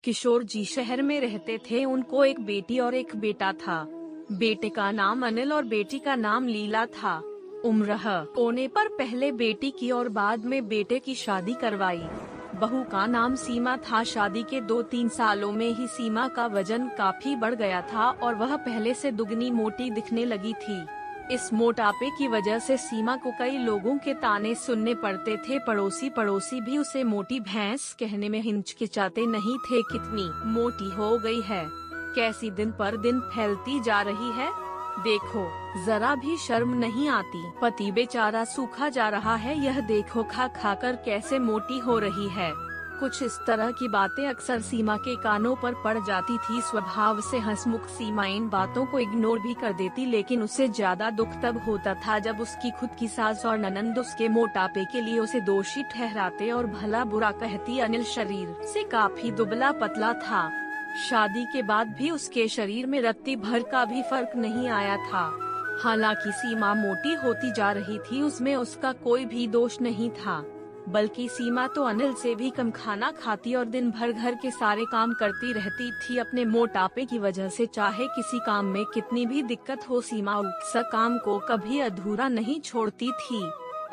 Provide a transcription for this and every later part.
किशोर जी शहर में रहते थे। उनको एक बेटी और एक बेटा था। बेटे का नाम अनिल और बेटी का नाम लीला था। उम्र होने पर पहले बेटी की और बाद में बेटे की शादी करवाई। बहू का नाम सीमा था। शादी के 2-3 सालों में ही सीमा का वजन काफी बढ़ गया था और वह पहले से दुगनी मोटी दिखने लगी थी। इस मोटापे की वजह से सीमा को कई लोगों के ताने सुनने पड़ते थे। पड़ोसी भी उसे मोटी भैंस कहने में हिचकिचाते नहीं थे। कितनी मोटी हो गई है, कैसी दिन पर दिन फैलती जा रही है, देखो, जरा भी शर्म नहीं आती। पति बेचारा सूखा जा रहा है, यह देखो खा खा कर कैसे मोटी हो रही है। कुछ इस तरह की बातें अक्सर सीमा के कानों पर पड़ जाती थी। स्वभाव से हंसमुख सीमा इन बातों को इग्नोर भी कर देती, लेकिन उसे ज्यादा दुख तब होता था जब उसकी खुद की सास और ननंद उसके मोटापे के लिए उसे दोषी ठहराते और भला बुरा कहती। अनिल शरीर से काफी दुबला पतला था। शादी के बाद भी उसके शरीर में रत्ती भर का भी फर्क नहीं आया था। हालांकि सीमा मोटी होती जा रही थी, उसमें उसका कोई भी दोष नहीं था, बल्कि सीमा तो अनिल से भी कम खाना खाती और दिन भर घर के सारे काम करती रहती थी। अपने मोटापे की वजह से चाहे किसी काम में कितनी भी दिक्कत हो, सीमा उस काम को कभी अधूरा नहीं छोड़ती थी।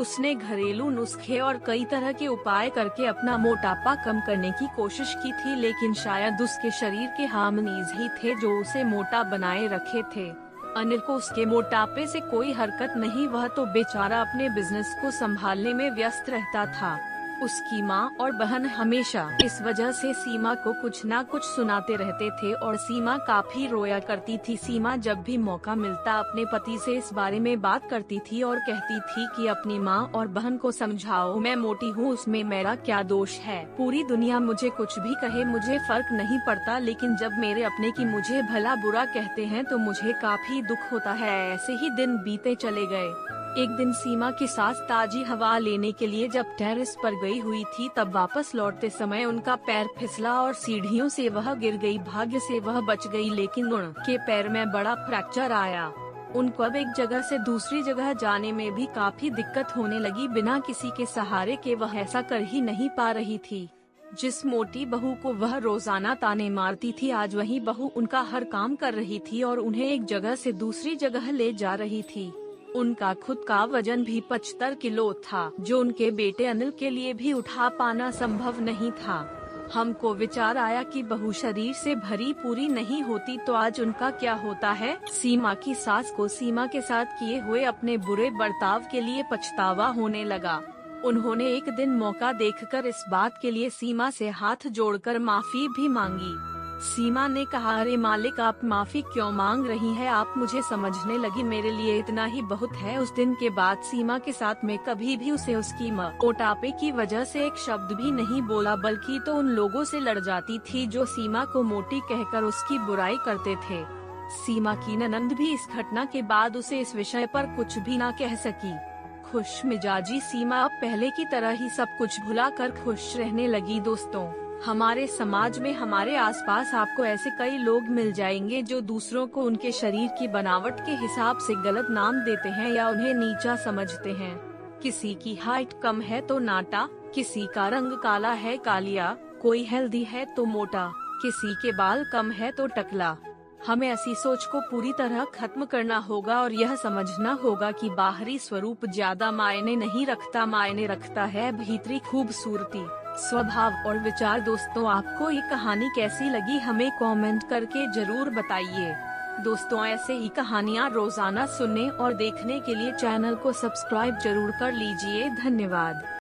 उसने घरेलू नुस्खे और कई तरह के उपाय करके अपना मोटापा कम करने की कोशिश की थी, लेकिन शायद उसके शरीर के हार्मोन्स ही थे जो उसे मोटा बनाए रखे थे। अनिल को उसके मोटापे से कोई हरकत नहीं, वह तो बेचारा अपने बिजनेस को संभालने में व्यस्त रहता था। उसकी माँ और बहन हमेशा इस वजह से सीमा को कुछ ना कुछ सुनाते रहते थे और सीमा काफी रोया करती थी। सीमा जब भी मौका मिलता अपने पति से इस बारे में बात करती थी और कहती थी कि अपनी माँ और बहन को समझाओ, मैं मोटी हूँ, उसमें मेरा क्या दोष है। पूरी दुनिया मुझे कुछ भी कहे, मुझे फर्क नहीं पड़ता, लेकिन जब मेरे अपने की मुझे भला बुरा कहते हैं तो मुझे काफी दुख होता है। ऐसे ही दिन बीते चले गए। एक दिन सीमा की सास ताजी हवा लेने के लिए जब टेरेस पर गई हुई थी, तब वापस लौटते समय उनका पैर फिसला और सीढ़ियों से वह गिर गई। भाग्य से वह बच गई, लेकिन उनके पैर में बड़ा फ्रैक्चर आया। उनको अब एक जगह से दूसरी जगह जाने में भी काफी दिक्कत होने लगी। बिना किसी के सहारे के वह ऐसा कर ही नहीं पा रही थी। जिस मोटी बहू को वह रोजाना ताने मारती थी, आज वही बहू उनका हर काम कर रही थी और उन्हें एक जगह से दूसरी जगह ले जा रही थी। उनका खुद का वजन भी 75 किलो था, जो उनके बेटे अनिल के लिए भी उठा पाना संभव नहीं था। हमको विचार आया कि बहू शरीर से भरी पूरी नहीं होती तो आज उनका क्या होता है। सीमा की सास को सीमा के साथ किए हुए अपने बुरे बर्ताव के लिए पछतावा होने लगा। उन्होंने एक दिन मौका देखकर इस बात के लिए सीमा से हाथ जोड़कर माफी भी मांगी। सीमा ने कहा, अरे मालिक, आप माफी क्यों मांग रही हैं? आप मुझे समझने लगी, मेरे लिए इतना ही बहुत है। उस दिन के बाद सीमा के साथ में कभी भी उसे उसकी मोटापे की वजह से एक शब्द भी नहीं बोला, बल्कि तो उन लोगों से लड़ जाती थी जो सीमा को मोटी कहकर उसकी बुराई करते थे। सीमा की ननंद भी इस घटना के बाद उसे इस विषय पर कुछ भी न कह सकी। खुश मिजाजी सीमा अब पहले की तरह ही सब कुछ भुलाकर खुश रहने लगी। दोस्तों, हमारे समाज में हमारे आसपास आपको ऐसे कई लोग मिल जाएंगे जो दूसरों को उनके शरीर की बनावट के हिसाब से गलत नाम देते हैं या उन्हें नीचा समझते हैं। किसी की हाइट कम है तो नाटा, किसी का रंग काला है कालिया, कोई हेल्दी है तो मोटा, किसी के बाल कम है तो टकला। हमें ऐसी सोच को पूरी तरह खत्म करना होगा और यह समझना होगा कि बाहरी स्वरूप ज्यादा मायने नहीं रखता, मायने रखता है भीतरी खूबसूरती, स्वभाव और विचार। दोस्तों, आपको ये कहानी कैसी लगी हमें कमेंट करके जरूर बताइए। दोस्तों, ऐसे ही कहानियाँ रोजाना सुनने और देखने के लिए चैनल को सब्सक्राइब जरूर कर लीजिए। धन्यवाद।